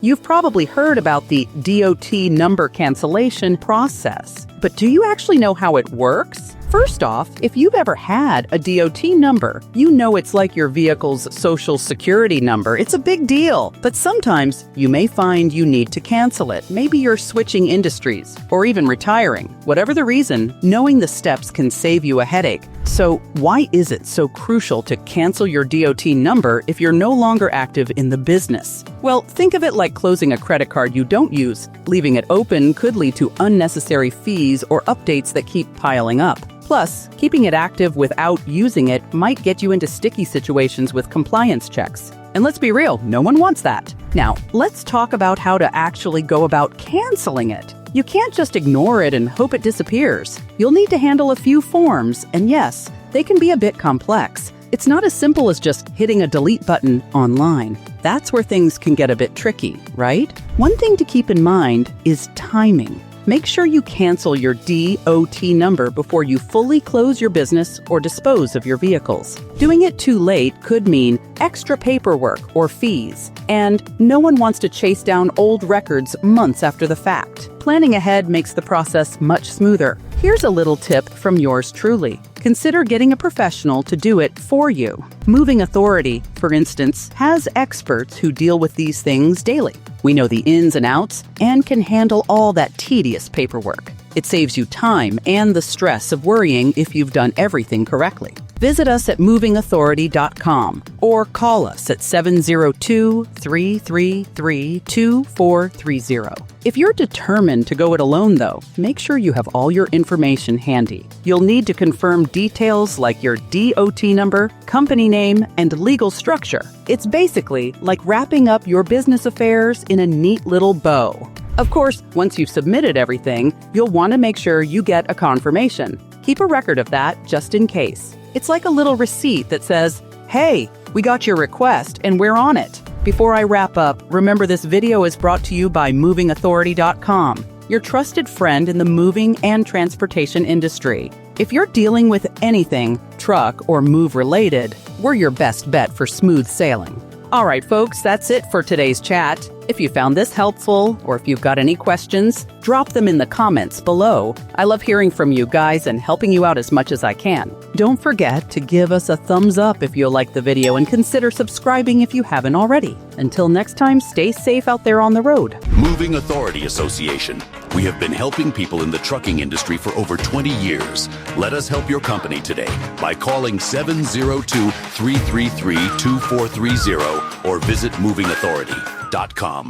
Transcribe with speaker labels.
Speaker 1: You've probably heard about the DOT number cancellation process, but do you actually know how it works? First off, if you've ever had a DOT number, you know it's like your vehicle's social security number. It's a big deal. But sometimes you may find you need to cancel it. Maybe you're switching industries or even retiring. Whatever the reason, knowing the steps can save you a headache. So why is it so crucial to cancel your DOT number if you're no longer active in the business? Well, think of it like closing a credit card you don't use. Leaving it open could lead to unnecessary fees or updates that keep piling up. Plus, keeping it active without using it might get you into sticky situations with compliance checks. And let's be real, no one wants that. Now, let's talk about how to actually go about canceling it. You can't just ignore it and hope it disappears. You'll need to handle a few forms, and yes, they can be a bit complex. It's not as simple as just hitting a delete button online. That's where things can get a bit tricky, right? One thing to keep in mind is timing. Make sure you cancel your DOT number before you fully close your business or dispose of your vehicles. Doing it too late could mean extra paperwork or fees, and no one wants to chase down old records months after the fact. Planning ahead makes the process much smoother. Here's a little tip from yours truly. Consider getting a professional to do it for you. Moving Authority, for instance, has experts who deal with these things daily. We know the ins and outs and can handle all that tedious paperwork. It saves you time and the stress of worrying if you've done everything correctly. Visit us at movingauthority.com or call us at 702-333-2430. If you're determined to go it alone, though, make sure you have all your information handy. You'll need to confirm details like your DOT number, company name, and legal structure. It's basically like wrapping up your business affairs in a neat little bow. Of course, once you've submitted everything, you'll want to make sure you get a confirmation. Keep a record of that just in case. It's like a little receipt that says, "Hey, we got your request and we're on it." Before I wrap up, remember this video is brought to you by movingauthority.com, your trusted friend in the moving and transportation industry. If you're dealing with anything truck or move related, we're your best bet for smooth sailing. All right, folks, that's it for today's chat. If you found this helpful, or if you've got any questions, drop them in the comments below. I love hearing from you guys and helping you out as much as I can. Don't forget to give us a thumbs up if you like the video and consider subscribing if you haven't already. Until next time, stay safe out there on the road.
Speaker 2: Moving Authority Association. We have been helping people in the trucking industry for over 20 years. Let us help your company today by calling 702-333-2430 or visit movingauthority.com.